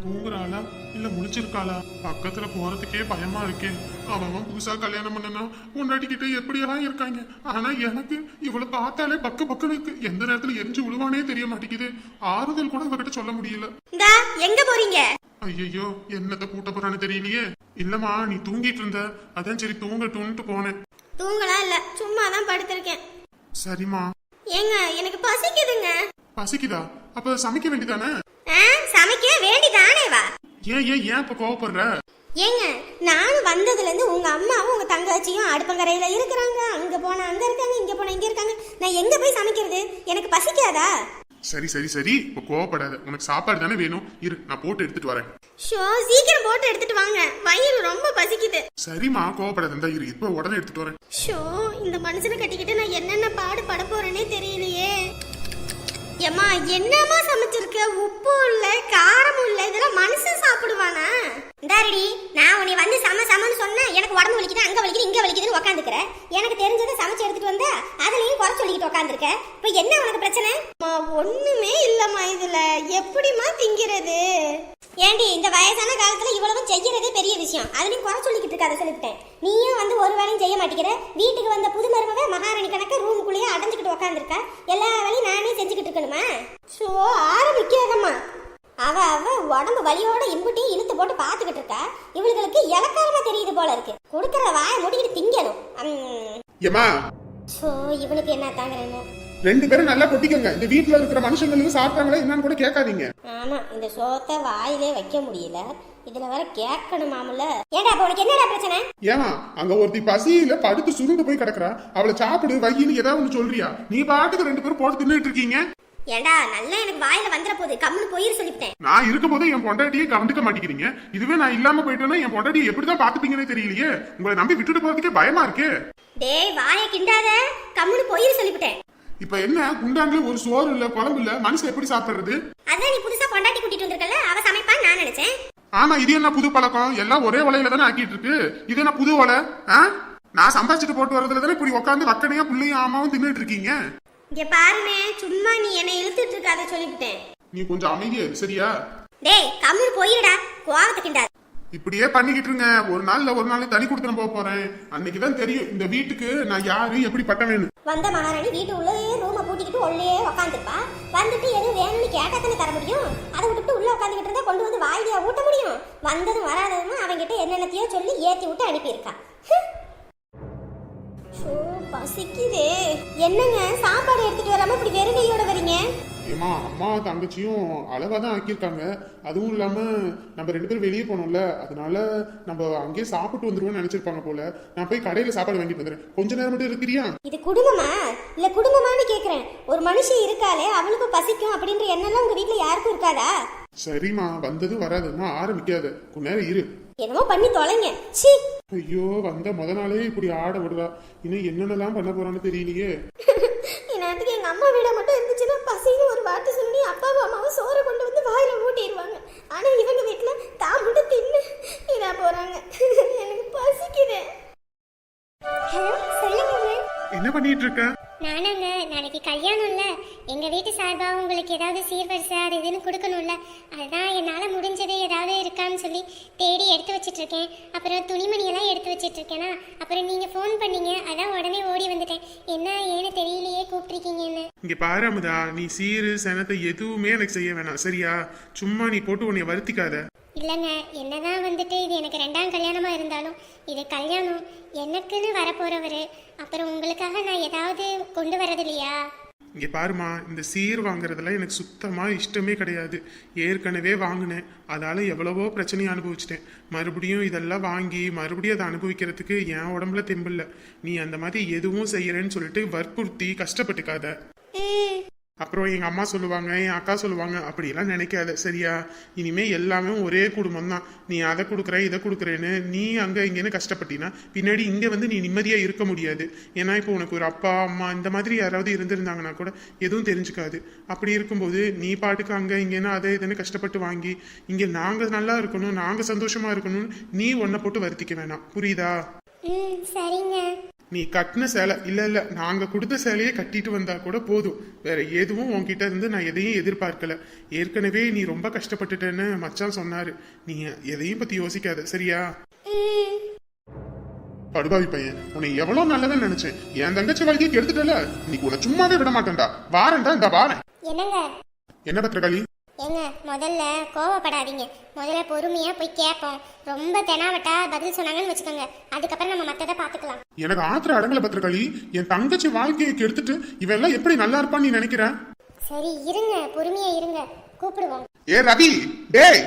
தூங்குறாளா இல்ல முழிச்சிருக்காளா? பக்கத்துல போறதுக்கே பயமா இருக்கே. அவன் புதுசா கல்யாணம் பண்ணனா பொண்டாட்டிக்கிட்ட எப்படியெல்லாம் இருக்காங்க. ஆனா எனக்கு இவளை பார்த்தாலே பக்கு பக்குன்னு இருக்கு. எந்த நேரத்துல எரிஞ்சு விழுவானே தெரிய மாட்டேங்குது. ஆறுதல் கூட இவகிட்ட சொல்ல முடியல. எங்க போறீங்க? ஐயோ என்னத்த கூட்ட போறான்னு தெரியலையே. இல்லம்மா நீ தூங்கிட்டு இருந்த, அதான் சரி தூங்கட்டும்னு போனேன். தூங்கலாம் இல்ல, சும்மா தான் படுத்திருக்கேன். சரிம்மா. ஏங்க எனக்கு பசிக்குதுங்க. பசிக்குதா? அப்ப சமைக்க வேண்டியதானே? சமைக்க வேண்டிதானே வா. ஏன் ஏன் ஏன் இப்ப கோவப்படுற? ஏங்க நானும் வந்ததுல இருந்து உங்க அம்மாவும் உங்க தங்கச்சியும் அடுப்பங்கரையில இருக்கிறாங்க. அங்க போனா அங்க இருக்காங்க, இங்க போனா இங்க இருக்காங்க. நான் எங்க போய் சமைக்கிறது? எனக்கு பசிக்காதா? சரி சரி சரி இப்ப கோவப்படாத. உனக்கு சாப்பாடு தானே வேணும், இரு நான் போட்டு எடுத்துட்டு வரேன். சீக்கிரம் போட்டு எடுத்துட்டு வாங்க, வயிறு ரொம்ப பசிக்குது. சரிம்மா கோவப்படாத, இந்த இரு இப்ப உடனே எடுத்துட்டு வரேன். இந்த மனுஷனை கட்டிக்கிட்டு நான் என்னென்ன பாடு பட போறேனே தெரியலையே. ஏம்மா என்னம்மா சமைச்சிருக்க? உப்பு இல்ல, காரமும் இல்ல, இதெல்லாம் மனுஷன் சாப்பிடுவானா? இந்தாரடி, நான் உன்னை வந்து சமன்னு சொன்னேன். எனக்கு உடம்பு வலிக்குது, அங்க வலிக்குது, இங்க வலிக்குதுன்னு உட்காந்துக்கிற. எனக்கு தெரிஞ்சதை சமைச்சு எடுத்துட்டு வந்தா அதுலயும் குறை சொல்லிக்கிட்டு உட்காந்துருக்க. இப்ப என்ன உனக்கு பிரச்சனை? ஒண்ணுமே இல்லம்மா, இதுல எப்படிமா திங்கிறது? ஏண்டி இந்த வயசான காலத்துல இவ்வளவு செய்யறதே பெரிய விஷயம். அதுலயும் குறை சொல்லிக்கிட்டு இருக்காத சொல்லிவிட்டேன். நீயும் வந்து ஒரு வேலையும் செய்ய மாட்டேங்கிற. வீட்டுக்கு வந்த புது மருமக மகாராணி கணக்க ரூமுக்குள்ளேயே அடைஞ்சுக்கிட்டு உட்காந்துருக்கா. எல்லா வேலையும் நானே செஞ்சுக்கிட்டு இருக்கணுமா? ஆரம்பிக்காதம்மா. அவ உடம்பு வலியோட இம்புட்டியும் இழுத்து போட்டு பாத்துக்கிட்டு இருக்கா. இவளுக்கு இலக்காரமா தெரியுது போல இருக்கு. கொடுக்கற வாய முடிக்கிட்டு திங்கணும். இவனுக்கு என்ன தாங்கறேன்னு ரெண்டு பேரும் நல்லா கொட்டிக்கங்க. இந்த வீட்டுல இருக்கிற மனுஷங்களுக்கு சாப்பிட்டாங்களா என்னன்னு கூட கேட்காதீங்க. ஆமா, இந்த சோத்தை வாயிலே வைக்க முடியல, இதுல வேற கேட்கணுமாமல. ஏடா உனக்கு என்னடா பிரச்சனை? ஏமா அங்க ஒருத்தி பசியில படுத்து சுருண்டு போய் கிடக்குறா. அவளை சாப்பிடு வையின்னு ஏதாவது ஒண்ணு சொல்றியா? நீ பாட்டுக்கு ரெண்டு பேரும் போட்டு தின்னுட்டு இருக்கீங்க. ஏண்டா நல்லா எனக்கு வாயில வந்துற போது கம்முன்னு போயிரு சொல்லிட்டேன். நான் இருக்கும் போது என் பொண்டாட்டியை கவனிக்க மாட்டேங்கிறீங்க. இதுவே நான் இல்லாம போயிட்டேன்னா என் பொண்டாட்டியை எப்படிதான் பாத்துப்பீங்கன்னே தெரியலையே. உங்களை நம்பி விட்டுட்டு போறதுக்கே பயமா இருக்கு. டேய் வாயை கிண்டாத, கம்முன்னு போயிரு சொல்லிட்டேன். இப்ப என்ன குண்டாங்களே ஒரு சோறு இல்ல குழம்பு இல்ல, மனுஷன் எப்படி சாப்பிடுறது? அதான் நீ புதுசா பொண்டாட்டி கூட்டிட்டு வந்திருக்கல, அவ சமைப்பான்னு நான் நினைச்சேன். ஆமா இது என்ன புது பழக்கம்? எல்லாம் ஒரே வலையில தானே ஆக்கிட்டு இருக்கு. இது என்ன புது வலை? நான் சம்பாதிச்சுட்டு போட்டு வரதுல தானே இப்படி உட்காந்து வக்கனையா புள்ளையும் ஆமாவும் தின்னுட்டு இருக்கீங்க. இங்க பாருமே, சும்மா நீ என்ன இழுத்துட்டு இருக்காத சொல்லிவிட்டேன். நீ கொஞ்சம் அமைதியா சரியா? டேய் கம்முன்னு போயிடா, கோவத்தை கிண்டாத. இப்படியே பண்ணிக்கிட்டு இருங்க. ஒரு நாள் தனி கொடுத்து போக போறேன். அன்னைக்குதான் தெரியும் இந்த வீட்டுக்கு நான் யாரு எப்படி பட்டவேன்னு. வந்த மகாராணி வீட்டு உள்ளே ரூமை பூட்டிக்கிட்டு உள்ளே உட்காந்துருப்பா. வந்துட்டு எதுவும் வேணும்னு கேட்டா தானே தர முடியும். அதை விட்டுட்டு உள்ள உட்காந்துக்கிட்டு இருந்தா கொண்டு வந்து வாயிலியா ஊட்ட முடியும்? வந்ததும் வராததும் அவங்கிட்ட என்னென்னத்தையோ சொல்லி ஏத்தி விட்டு அனுப்பியிருக்கா. பசிக்குதே. என்னங்க சாப்பாடு எடுத்துட்டு வராம இப்படி வெறுங்கையோட வரீங்க? ஏமா அம்மா தங்கச்சியும் அளவா தான் ஆக்கியிருக்காங்க. அதுவும் இல்லாம நம்ம ரெண்டு பேரும் வெளியே போனோம்ல, அதனால நம்ம அங்கேயே சாப்பிட்டு வந்துருவோம்னு நினைச்சிருப்பாங்க போல. நான் போய் கடையில சாப்பாடு வாங்கிட்டு வந்துடுறேன். கொஞ்ச நேரம் மட்டும் இருக்கிறியா? இது குடும்பமா இல்ல குடும்பமானு கேக்குறேன். ஒரு மனுஷன் இருக்காளே அவளுக்கு பசிக்கும் அப்படின்ற எண்ணெல்லாம் உங்க வீட்டுல யாருக்கும் இருக்காதா? சரிம்மா வந்தது வராதுன்னா ஆரம்பிக்காத, கொஞ்ச நேரம் இரு. என்னமோ பண்ணி தொலைங்க. ஐயோ வந்த முத நாளே இப்படி ஆட விடுறா. இன்னும் என்னென்னலாம் பண்ண போறான்னு தெரியலையே. இந்நேரத்துக்கு எங்க அம்மா வீட மட்டும் இருந்துச்சுன்னா பசின்னு ஒரு வார்த்தை சொல்லி அப்பாவும் அம்மாவும் சோறை கொண்டு வந்து வாயில ஊட்டிடுவாங்க. ஆனா இவங்க வீட்டுல தான் மட்டும் தின்னு இதா போறாங்க. எனக்கு பசிக்குது. ஹலோ சொல்லுங்க. என்ன பண்ணிட்டு இருக்க? நானாங்க நாளைக்கு கல்யாணம் இல்ல, எங்க வீட்டு சார்பா உங்களுக்கு ஏதாவது சீர்வரிசை அது இதுன்னு கொடுக்கணும்ல, அதுதான் என்னால் முடிஞ்சது ஏதாவது இருக்கான்னு சொல்லி தேடி எடுத்து வச்சிட்டு இருக்கேன். அப்புறம் துணிமணியெல்லாம் எடுத்து வச்சிட்டு இருக்கேனா, அப்புறம் நீங்க ஃபோன் பண்ணீங்க, அதான் உடனே ஓடி வந்துட்டேன். என்ன ஏன்னு தெரியலையே கூப்பிட்டுருக்கீங்கன்னு. இங்க பாரு அமுதா, நீ சீரு சனத்தை எதுவுமே எனக்கு செய்ய வேணாம் சரியா? சும்மா நீ போட்டு உன்னை வருத்திக்காத. இல்லைங்க, என்னதான் வந்துட்டு இது எனக்கு 2ஆம் கல்யாணமா இருந்தாலும் இது கல்யாணம் எனக்குன்னு வரப்போறவர். அப்புறம் உங்களுக்காக நான் ஏதாவது கொண்டு வரது இல்லையா? இங்க பாருமா, இந்த சீர் வாங்குறதுல எனக்கு சுத்தமா இஷ்டமே கிடையாது. ஏற்கனவே வாங்கினேன், அதால எவ்வளவோ பிரச்சனையை அனுபவிச்சிட்டேன். மறுபடியும் இதெல்லாம் வாங்கி மறுபடியும் அதை அனுபவிக்கிறதுக்கு என் உடம்புல தெம்பில்ல. நீ அந்த மாதிரி எதுவும் செய்யறேன்னு சொல்லிட்டு வற்புறுத்தி கஷ்டப்பட்டுக்காத. அப்புறம் எங்க அம்மா சொல்லுவாங்க, என் அக்கா சொல்லுவாங்க, அப்படியெல்லாம் நினைக்காத சரியா? இனிமே எல்லாமே ஒரே குடும்பம் தான். நீ அதை கொடுக்குற இதை கொடுக்குறேன்னு நீ அங்க இங்கன்னு கஷ்டப்பட்டினா பின்னாடி இங்க வந்து நீ நிம்மதியா இருக்க முடியாது. ஏன்னா இப்போ உனக்கு ஒரு அப்பா அம்மா இந்த மாதிரி யாராவது இருந்திருந்தாங்கன்னா கூட எதுவும் தெரிஞ்சுக்காது. அப்படி இருக்கும்போது நீ பாட்டுக்கு அங்க இங்கன்னு அதை இதுன்னு கஷ்டப்பட்டு வாங்கி இங்க நாங்க நல்லா இருக்கணும், நாங்க சந்தோஷமா இருக்கணும்னு நீ ஒன்ன போட்டு வருத்திக்க வேணாம், புரியுதா? சரிங்க. நீ கட்டின சேலை இல்ல நாங்க கொடுத்த சேலையே கட்டிட்டு வந்தா கூட போதும். வேற எதுவும் உன்கிட்ட இருந்து நான் எதையும் எதிர்பார்க்கல. ஏற்கனவே நீ ரொம்ப கஷ்டப்பட்டுட்டேன்னு மச்சான் சொன்னாரு. நீ எதையும் பத்தி யோசிக்காத, சரியா? படுபாவி பையன், உன்னை எவ்வளவு நல்லவன் நினைச்சேன். என் தங்கச்சி வாழ்க்கையை கெடுத்துட்டல. இன்னைக்கு உன்னை சும்மாவே விட மாட்டேன்டா. வாரேன்டா, இந்த வாரேன். என்னங்க என்ன பத்திரகாளி? ஏங்க முதல்ல கோவப்படாதீங்க. முதல்ல பொறுமையா போய் கேட்போம். ரொம்ப தெனாவட்டா பதில் சொன்னாங்கன்னு வச்சுக்கோங்க, அதுக்கப்புறம் நம்ம மத்ததை பாத்துக்கலாம். எனக்கு ஆத்திர அடங்கல பத்திரகாளி. என் தங்கச்சி வாழ்க்கையை கெடுத்துட்டு இவன் எல்லாம் எப்படி நல்லா இருப்பான்னு நீ நினைக்கிற? சரி இருங்க, பொறுமையா இருங்க, கூப்பிடுவோம். ஏ ரவி, டேய்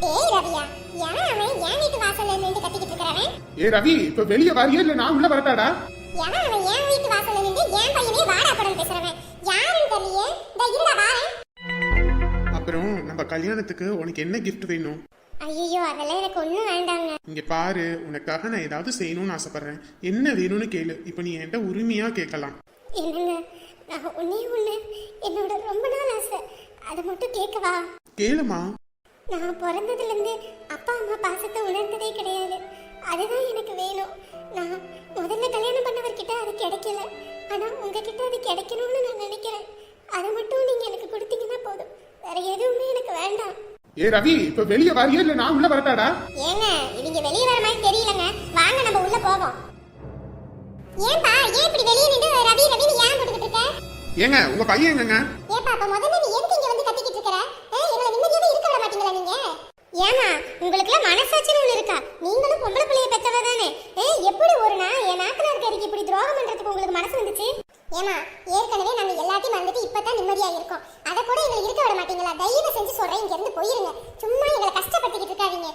டேய் ரவியா, ஏன் அவன் என் வீட்டு வாசல்ல நின்று கத்திக்கிட்டு இருக்கறவன்? ஏ ரவி, இப்ப வெளிய வாரியா இல்ல நான் உள்ள வரட்டாடா? ஏன் அவன் என் வீட்டு வாசல்ல நின்று என் பையனே வாடா படம் பேசுறவன்? யாருன்னு தெரியலையே. இந்த இருடா வாரேன். அப்புறம் நம்ம கல்யாணத்துக்கு உனக்கு என்ன gift வேணும்? ஐயோ அதெல்லாம் எனக்கு ஒண்ணும் வேண்டாங்க. இங்க பாரு, உனக்காக நான் ஏதாவது செய்யணும்னு ஆசைப்படுறேன். என்ன வேணும்னு கேளு. இப்ப நீ என்கிட்ட உரிமையா கேட்கலாம். என்னங்க, நான் ஒண்ணே ஒண்ணு, என்னோட ரொம்ப நாள் ஆசை, அதை மட்டும் கேட்கவா? கேளுமா. நான் பிறந்ததுல இருந்து அப்பா அம்மா பாசத்தை உணர்ந்ததே கிடையாது. அதுதான் எனக்கு வேணும். நான் முதல்ல கல்யாணம் பண்ணவர்கிட்ட அது கிடைக்கல, ஆனா உங்ககிட்ட அது கிடைக்கணும்னு நான் நினைக்கிறேன். அதை மட்டும் நீங்க எனக்கு கொடுத்தீங்கன்னா போதும், வேற எதுவுமே எனக்கு வேண்டாம். ஏ ரவி, இப்ப வெளிய வாரியா இல்ல நான் உள்ள வரட்டாடா? ஏங்க இவங்க வெளிய வர மாதிரி தெரியலங்க, வாங்க நம்ம உள்ள போவோம். ஏன்பா ஏன் இப்படி வெளிய நின்று ரவி ரவின்னு ஏன் போட்டுக்கிட்டு இருக்க? ஏங்க உங்க பையன் எங்கங்க? ஏப்பா அப்ப முதல்ல நீ எதுக்கு இங்க வந்து கத்திக்கிட்டு இருக்கற? எங்களை நிம்மதியாவே இருக்க விட மாட்டீங்களா நீங்க? ஏமா உங்களுக்குலாம் மனசாட்சின்னு ஒண்ணு இருக்கா? நீங்களும் பொம்பளை பிள்ளைய பெற்றவ தானே. எப்படி ஒரு நாள் என் நாத்தனார் கறிக்கு இப்படி துரோகம் பண்றதுக்கு உங்களுக்கு மனசு வந்துச்சு? ஏமா ஏற்கனவே நாங்க எல்லாத்தையும் வந்துட்டு இப்பதான் நிம்மதியா இருக்கோம், அதை கூட எங்களை இருக்க விட மாட்டீங்களா? தயவு செஞ்சு சொல்றேன், இங்க இருந்து போயிருங்க. சும்மா எங்களை கஷ்டப்படுத்திக்கிட்டு இருக்காதீங்க.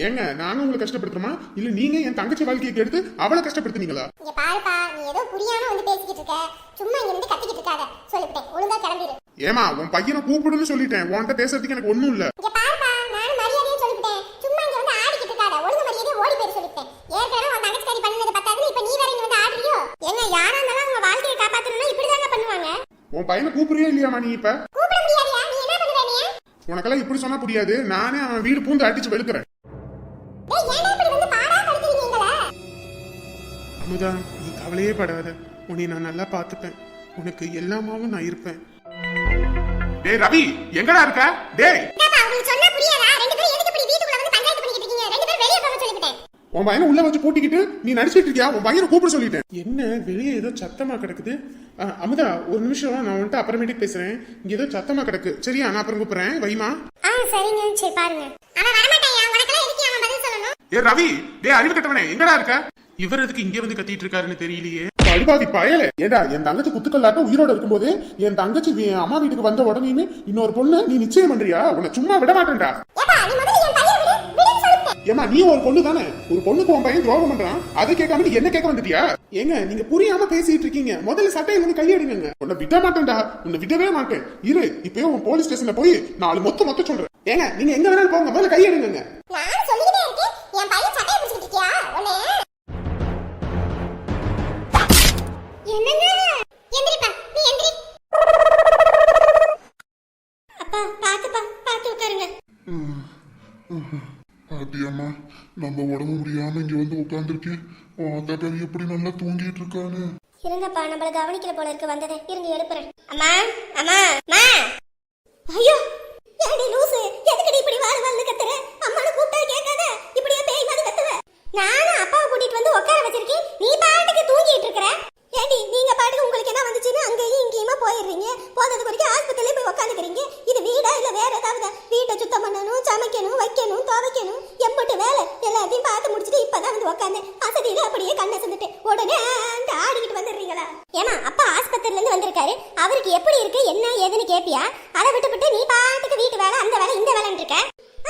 ஏங்க நானும் உங்களை கஷ்டப்படுத்துறோமா இல்ல நீங்க என் தங்கச்சி வாழ்க்கையை கெடுத்து அவளை கஷ்டப்படுத்துனீங்களா? இங்க பாருப்பா, நீ ஏதோ புரியாம வந்து பேசிக்கிட்டு இருக்க. சும்மா இங்க இருந்து கத்திக்கிட்டு இருக்காத, சொல்லிவிட்டேன். ஒழுங்கா கிளம்பிடு. ஏமா உன் பையனை கூப்பிடுன்னு சொல்லிட்டேன். உன்கிட்ட பேசுறதுக்கு எனக்கு ஒண்ணும் இல்ல. இங்க பாருப்பா, நான் மரியாதையா சொல்லிவிட்டேன். சும்மா இங்க வந்து ஆடிக்கிட்டு இருக்காத, ஒழுங்கு மரியாதையா ஓடி போய் சொல்லிவிட்டேன். ஏற்கனவே உன் தங்கச்சி பண்ணது பத்தாதுன்னு இப்ப நீ வேற இங்க வந்து ஆடுறியோ? ஏங்க யாரா இருந்தாலும் அவங்க வாழ்க்கையை காப்பாத்தணும்னா இப்படிதாங்க பண்ணுவாங்க. உன் பையனை கூப்பிடுறியா இல்லையாமா நீ? இப்ப கூப்பிட முடியாதியா? நீ என்ன பண்ணுவ நீ? உனக்கெல்லாம் இப்படி சொன்னா புரியாது. நானே அவன் வீடு பூந்து அடிச்சு வெளுக்கிறேன். டேய் ஏன்டா இப்படி வந்து பாடா படுத்துறீங்க எங்களை? அமுதா, நீ கவலையே படாத. உன்னை நான் நல்லா பார்த்துப்பேன். உனக்கு எல்லாமாவும் நான் இருப்பேன். டேய் ரவி, எங்கடா இருக்க? டேய் என்னப்பா உங்களுக்கு சொன்னா புரியாதா? ரெண்டு பேரும் எதுக்கு இப்படி வீட்டுக்குள்ள வந்து பஞ்சாயத்து பண்ணிக்கிட்டு இருக்கீங்க? ரெண்டு பேரும் வெளிய போக சொல்லிவிட்டேன். உன் பையனை உள்ள வச்சு பூட்டிக்கிட்டு நீ நடிச்சிட்டு இருக்கியா? உன் பையனை கூப்பிட சொல்லிட்டேன். என்ன வெளியே ஏதோ சத்தமா கிடக்குது? அமுதா ஒரு நிமிஷம், நான் வந்துட்டு அப்புறமேட்டுக்கு பேசுறேன். இங்க ஏதோ சத்தமா கிடக்கு. சரியா, நான் அப்புறம் கூப்பிடுறேன். வைமா. சரிங்க, சரி பாருங்க. அவன் வரமாட்டாயா? உனக்கெல்லாம் எதுக்கு அவன் பதில் சொல்லணும்? ஏ ரவி, டேய் அறிவு கட்டவனே, எங்கடா இருக்க? இவர் எதுக்கு இங்க வந்து கத்திட்டு இருக்காருன்னு தெரியலையே. படுபாதி பயலே. ஏடா என் தங்கச்சி குத்துக்கல்லாட்டம் உயிரோட இருக்கும்போது என் தங்கச்சி அம்மா வீட்டுக்கு வந்த உடனே இன்னொரு பொண்ணு நீ நிச்சயம் பண்றியா? உன்னை சும்மா விட மாட்டேன்டா. ஏமா நீ ஒரு பொண்ணு தானே? ஒரு பொண்ணுக்கு உன் பையன் துரோகம் பண்றான், அதை கேட்காம நீ என்ன கேட்க வந்துட்டியா? ஏங்க நீங்க புரியாம பேசிட்டு இருக்கீங்க. முதல்ல சட்டையில இருந்து கையெடுங்க. உன்னை விட மாட்டேன்டா, உன்னை விடவே மாட்டேன். இரு, இப்பயே உன் போலீஸ் ஸ்டேஷன்ல போய் 4 மொத்த சொல்றேன். ஏங்க நீங்க எங்க வேணாலும் போங்க, முதல்ல கையெடுங்க. நான் சொல்லிட்டே இருக்கேன், என் பையன் சட்டையை பிடிச்சிட்டு இருக்கியா? உன்னை என்னங்க? எந்திரிப்பா, நீ எந்திரி. அப்பா பாத்துப்பா, பாத்து உட்காருங்க. பாத்தியம்மா, நம்ம உடம்பு முடியாம இங்க வந்து உட்காந்துருக்கேன். ஆத்தாக்காரி எப்படி நல்லா தூங்கிட்டு இருக்கானு. இருங்கப்பா, நம்மள கவனிக்கல போல இருக்கு. வந்ததே இருங்க, எழுப்புறேன். அம்மா அம்மா அம்மா. ஐயோ ஏடி லூசு, எதுக்குடி இப்படி வாரு வாரு கத்துற? அம்மானு கூப்பிட்டா கேட்காத, இப்படியே பேய் மாதிரி கத்துவ. நானும் அப்பாவை கூட்டிட்டு வந்து உட்கார வச்சிருக்கேன், நீ பாட்டுக்கு தூங்கிட்டு இருக்கற. ஏடி நீங்க பாட்டுக்கு உங்களுக்கு என்ன வந்துச்சுன்னு அங்கேயும் இங்கேயுமா போயிடுறீங்க. போனது வரைக்கும் ஆஸ்பத்திரியில போய் உட்காந்துக்கிறீங்க. இது வீடா இல்ல வேற ஏதாவது? வீட்டை சுத்தம் பண்ணணும், சமைக்கணும், வைக்கணும், துவைக்கணும், எம்பட்டு வேலை எல்லாத்தையும் பார்த்து முடிச்சுட்டு இப்பதான் வந்து உட்காந்து அசதியில அப்படியே கண்ணை செஞ்சுட்டு உடனே ஆடிக்கிட்டு வந்துடுறீங்களா? ஏமா அப்பா ஆஸ்பத்திரில இருந்து வந்திருக்காரு, அவருக்கு எப்படி இருக்கு என்ன ஏதுன்னு கேப்பியா? அதை விட்டுவிட்டு நீ பாட்டுக்கு வீட்டு வேலை அந்த வேலை இந்த வேலைன்னு இருக்க.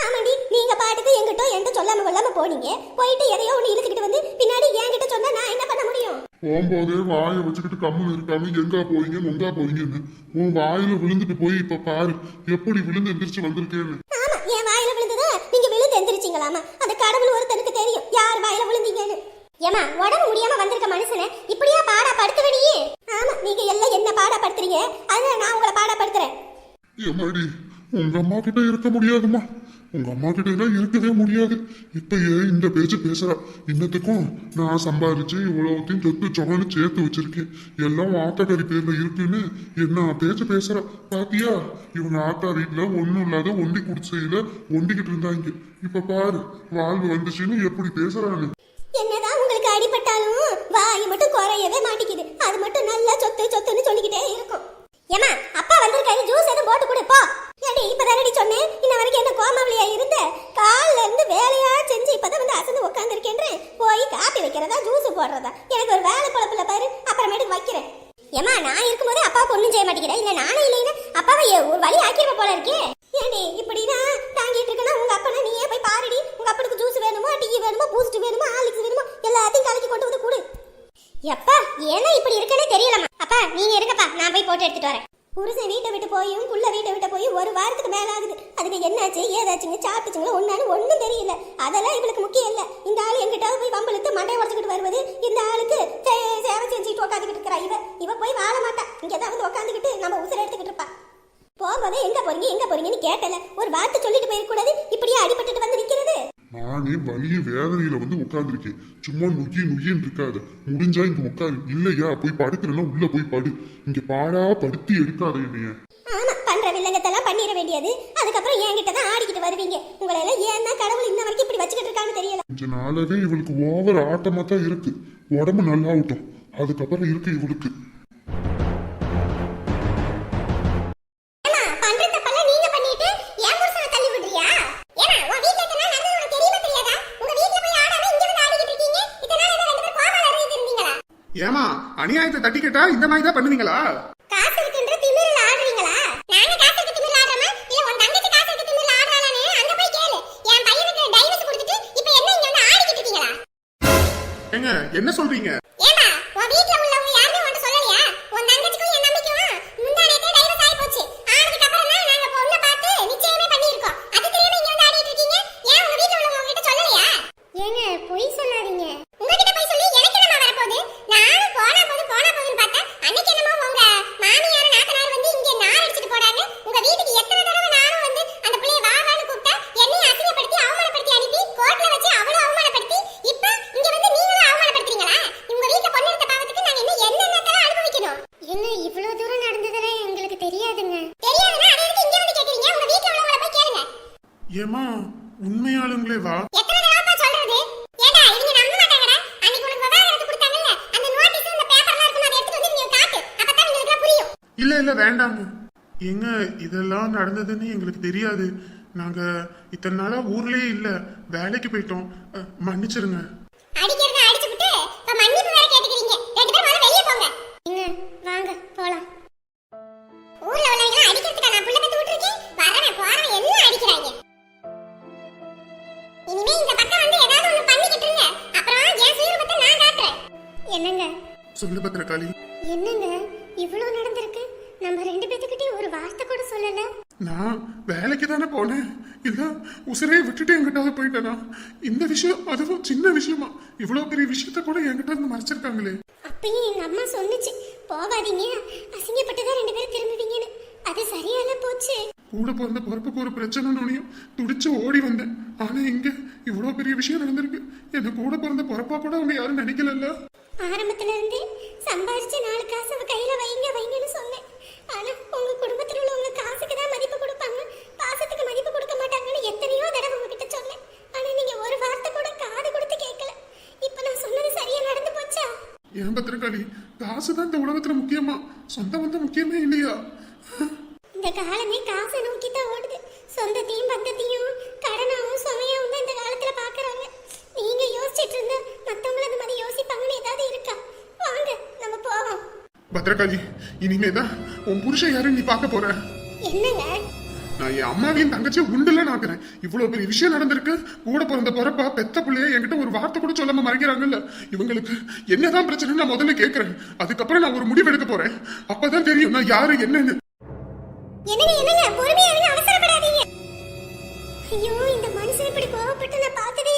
ஆமாண்டி, நீங்க பாட்டுக்கு எங்கிட்ட என்கிட்ட சொல்லாம கொள்ளாம போனீங்க. போயிட்டு எதையோ ஒண்ணு இழுத்துக்கிட்டு வந்து பின்னாடி என்கிட்ட சொன்னா நான் என்ன பண்ண முடியும்? போகும்போதே வாயை வச்சுக்கிட்டு கம்முன்னு இருக்காம எங்கா போவீங்க நொங்கா போவீங்கன்னு உன் வாயில விழுந்துட்டு போய் இப்ப பாரு எப்படி விழுந்து எந்திரிச்சு வந்திருக்கேன்னு. ஆமா, என் வாயில விழுந்ததா நீங்க விழுந்து எந்திரிச்சிங்களாமா? அந்த கடவுள் ஒருத்தனுக்கு தெரியும் யார் வாயில விழுந்தீங்கன்னு. ஏமா உடம்பு முடியாம வந்திருக்க மனுஷனை இப்படியா பாடா படுத்துவடியே? ஆமா, நீங்க எல்லாம் என்ன பாடா படுத்துறீங்க, அதனால நான் உங்களை பாடா படுத்துறேன். ஏமாடி, உங்க அம்மா கிட்ட இருக்க முடியாதுமா. உங்க அம்மா கிட்ட எல்லாம் இருக்கவே முடியாது. இப்ப ஏன் இந்த பேச்சு பேசுறா? இன்னத்துக்கும் நான் சம்பாதிச்சு இவ்வளவுத்தையும் சொத்து சொகன்னு சேர்த்து வச்சிருக்கேன், எல்லாம் ஆத்தாக்காரி பேர்ல இருக்குன்னு என்ன பேச்சு பேசுறா? பாத்தியா, இவங்க ஆத்தா வீட்டுல ஒண்ணும் இல்லாத ஒண்டி குடிசையில ஒண்டிக்கிட்டு இருந்தாங்க. இப்ப பாரு வாழ்வு வந்துச்சுன்னு எப்படி பேசுறான்னு. என்னதான் உங்களுக்கு அடிபட்டாலும் வாய் மட்டும் குறையவே மாட்டேங்குது. அது மட்டும் நல்லா சொத்து சொத்துன்னு சொல்லிக்கிட்டே இருக்கும். ஏமா அப்பா வந்திருக்காரு, ஜூஸ் எதுவும் போட்டு கொடு போ. ஏடி இப்பதானடி சொன்னேன், இன்ன வரைக்கும் என்ன கோமாவளியா இருந்த? காலைல இருந்து வேலையா செஞ்சு இப்பதான் வந்து அசந்து உட்காந்துருக்கேன்றேன். போய் காப்பி வைக்கிறதா ஜூஸ் போடுறதா? எனக்கு ஒரு வேலை குழப்பில்ல பாரு, அப்புறமேட்டுக்கு வைக்கிறேன். ஏமா நான் இருக்கும்போது அப்பாவுக்கு ஒன்றும் செய்ய மாட்டேங்கிறேன். இல்ல நானும் இல்லைன்னா அப்பாவை ஒரு வழி ஆக்கிடுவ போல இருக்கே. ஏடி இப்படிதான் தாங்கிட்டு இருக்கனா? உங்க அப்பனா நீயே போய் பாருடி. உங்க அப்பனுக்கு ஜூஸ் வேணுமோ, டீ வேணுமோ, பூஸ்ட் வேணுமோ, ஹார்லிக்ஸ் வேணுமோ, எல்லாத்தையும் கலக்கி கொண்டு வந்து கொடு. எப்பா ஏன்னா இப்படி இருக்கனே தெரியலமா. அப்பா நீங்க இருக்கப்பா, நான் போய் போட்டு எடுத்துட்டு வரேன். புருஷன் வீட்டை விட்டு போயும் புள்ள வீட்டை விட்டு போய் ஒரு வாரத்துக்கு மேல ஆகுது. அதுக்கு என்னாச்சு ஏதாச்சுங்க சாப்பிட்டுச்சுங்களோ ஒன்னும் தெரியல. அதெல்லாம் இவளுக்கு முக்கியம் இல்ல. இந்த ஆளு எங்கிட்டாவது போய் வம்பளுத்து மண்டையை உடச்சுக்கிட்டு வருவது. இந்த ஆளுக்கு சேவை செஞ்சுட்டு உட்காந்துக்கிட்டு இருக்கிறா. இவ போய் வாழ மாட்டா. இங்கதான் வந்து உட்காந்துக்கிட்டு நம்ம உசுரை எடுத்துக்கிட்டு இருப்பா. போகும்போதே எங்க போறீங்கன்னு கேட்டல, ஒரு வார்த்தை சொல்லிட்டு போயிருக்கூடாது. இப்படியே அடிபட்டுட்டு வந்து நிக்கிறது. நானே வலிய வேதனையில வந்து உட்கார்ந்துருக்கேன். சும்மா நுகின்னு இருக்காத. முடிஞ்சா இங்க உட்காரு, இல்லையா போய் படுக்கிறேன்னா உள்ள போய் படு. இங்க பாடா படுத்தி எடுக்காத என்னைய. ஆமா பண்ற வில்லங்கத்தெல்லாம் பண்ணிட வேண்டியது. அதுக்கப்புறம் என்கிட்ட தான் ஆடிக்கிட்டு வருவீங்க. உங்களை எல்லாம் ஏன் தான் கடவுள் இன்ன வரைக்கும் இப்படி வச்சுக்கிட்டு இருக்கான்னு தெரியல. கொஞ்ச நாளாவே இவளுக்கு ஓவர் ஆட்டமா தான் இருக்கு. உடம்பு நல்லா ஆகட்டும், அதுக்கப்புறம் இருக்கு இவளுக்கு. ஏமா அநியாயத்தை தட்டி கேட்டா இந்த மாதிரி தான் பண்ணுவீங்களா? காசு இருக்குன்ற திமிர்ல ஆடுறீங்களா? நாங்க காசு இருக்கு திமிர்ல ஆடுறோமா? இல்ல உன் தங்கச்சி காசு இருக்கு திமிர்ல ஆடுறானே? அங்க போய் கேளு. என் பையனுக்கு டைவர்ஸ் கொடுத்துட்டு இப்போ என்ன இங்க வந்து ஆடிக்கிட்டு இருக்கீங்களா? ஏங்க என்ன சொல்றீங்க? ஏமா உன் வீட்ல உள்ளவங்க யாருமே உன்கிட்ட சொல்லலையா? உன் தங்கச்சிக்கும் என் நம்பிக்கையும் முந்தானேதே டைவர்ஸ் ஆயி போச்சு. ஆனதுக்கு அப்புறம் தான் நாங்க பொண்ண பார்த்து நிச்சயமே பண்ணியிருக்கோம். அது தெரியாம இங்க வந்து ஆடிட்டு இருக்கீங்க. ஏன் உங்க வீட்ல உள்ளவங்க உங்ககிட்ட சொல்லலையா? ஏங்க பொய் சொல்லாதீங்க. உங்ககிட்ட போய் சொல்லி எனக்கு என்னமா வரப்போகுது? நானும் போனா போதுன்னு பார்த்தா அன்னைக்கு என்னமோ உங்க மாமியார் நாத்தனார் வந்து இங்க நார் அடிச்சிட்டு போறாங்க. உங்க வீட்டுக்கு எத்தனை தடவை நானும் வந்து அந்த பிள்ளைய வான்னு கூப்பிட்டா என்னைய அசிங்கப்படுத்தி அவமானப்படுத்தி அனுப்பி கோர்ட்ல வச்சு அவ்வளவு அவமானப்படுத்தி இப்ப இங்க வந்து நீங்களும் அவமானப்படுத்துறீங்களா? உங்க வீட்டுல பொண்ணு எடுத்த பாவத்துக்கு நாங்க இன்னும் என்னென்னத்தெல்லாம் அனுபவிக்கணும்? என்ன இவ்வளவு தூரம் நடந்ததெல்லாம் எங்களுக்கு தெரியாதுங்க. தெரியாதுன்னா அதை எதுக்கு இங்க வந்து கேக்குறீங்க? உங்க வீட்டுல உள்ளவங்கள போய் கேளுங்க. ஏமா உண்மையாளுங்களே வா. எத்தனை தடவை சொல்றது? ஏடா இவங்க நம்ப மாட்டாங்கடா. அன்னைக்கு உனக்கு விவரம் எடுத்து கொடுத்தாங்கல்ல, அந்த நோட்டீஸ் இந்த பேப்பர்லாம் இருக்கும், அதை எடுத்து வந்து நீங்க காட்டு. அப்பதான் உங்களுக்கு புரியும். இல்ல வேண்டாங்க. ஏங்க இதெல்லாம் நடந்ததுன்னு எங்களுக்கு தெரியாது. நாங்க இத்தனை நாளா ஊர்லயே இல்ல, வேலைக்கு போயிட்டோம். மன்னிச்சிருங்க. அடிக்கிறத அடிச்சுட்டு இப்ப மன்னிப்பு வேற கேட்டுக்கிறீங்க. ரெண்டு பேரும் முதல்ல வெளிய போங்க. இங்க வாங்க போலாம். ஊர்ல உள்ளவங்க அடிக்கிறதுக்கு நான் புள்ள பெத்து விட்டுருக்கேன். வரவே போறவே எல்லாம் அடிக்கிறாங்க. இனிமே இந்த பக்கம் வந்து ஏதாவது ஒண்ணு பண்ணிக்கிட்டு இருங்க. அப்புறம் என் சுயரூபத்தை நான் காட்டுறேன். என்னங்க சொல்லு பத்திரகாளி. என்னங்க இவ்வளவு நடந்திருக்கு? நம்ம ரெண்டு பேத்துக்கிட்டே ஒரு வார்த்தை கூட சொல்லல. நான் வேலைக்கு தானே போனேன். இல்ல உசுரையை விட்டுட்டு என்கிட்ட போயிட்டேனா? இந்த விஷயம் அதுவும் சின்ன விஷயமா? இவ்வளவு பெரிய விஷயத்த கூட என்கிட்ட இருந்து மறைச்சிருக்காங்களே. அப்பயும் எங்க அம்மா சொன்னுச்சு, போகாதீங்க, அசிங்கப்பட்டுதான் ரெண்டு பேரும் திரும்புவீங்கன்னு. அது சரியால போச்சு. கூட பிறந்த பொறுப்புக்கு ஒரு பிரச்சனையும் துடிச்சு ஓடி வந்தேன். ஆனா இங்க இவ்வளவு பெரிய விஷயம் நடந்திருக்கு. என்ன கூட பிறந்த பொறுப்பா கூட அவங்க யாரும் நினைக்கல. ஆரம்பத்துல இருந்தே சம்பாதிச்சு 4 காசு அவ கையில வைங்கன்னு சொன்னேன். ஆனா உங்க குடும்பத்துல உள்ளவங்க காசுக்கு தான் மதிப்பு கொடுப்பாங்க, பாசத்துக்கு மதிப்பு கொடுக்க மாட்டாங்கன்னு எத்தனையோ தடவை உங்ககிட்ட சொன்னேன். ஆனா நீங்க ஒரு வார்த்தை கூட காது கொடுத்து கேட்கல. இப்ப நான் சொன்னது சரியா நடந்து போச்சா? ஏன் பத்திரகாளி, காசுதான் இந்த உலகத்துல முக்கியமா? சொந்த பந்தம் முக்கியமே இல்லையா? இந்த காலமே காசை நோக்கி தான் ஓடுது. சொந்தத்தையும் பந்தத்தையும் கடனாவும் சுமையாவும் தான் இந்த காலத்துல பாக்குறாங்க. நீங்க யோசிச்சுட்டு இருந்தா மத்தவங்கள அந்த மாதிரி யோசிப்பாங்கன்னு ஏதாவது இருக்கா? வாங்க நம்ம போவோம். பத்திரகாளி, இனிமேதான் உன் புருஷன் யாரும் நீ பார்க்க போற. என்னங்க நான் என் அம்மாவையும் தங்கச்சி உண்டுல நாக்குறேன். இவ்வளவு பெரிய விஷயம் நடந்திருக்கு. கூட பிறந்த பொறப்பா பெத்த பிள்ளைய என்கிட்ட ஒரு வார்த்தை கூட சொல்லாம மறைக்கிறாங்கல்ல. இவங்களுக்கு என்னதான் பிரச்சனை நான் முதல்ல கேட்கிறேன். அதுக்கப்புறம் நான் ஒரு முடிவு எடுக்க போறேன். அப்பதான் தெரியும் நான் யாரு என்னன்னு. என்னங்க பொறுமையா இருங்க, அவசரப்படாதீங்க. ஐயோ இந்த மனுஷன் இப்படி கோவப்பட்டு நான் பார்த்ததே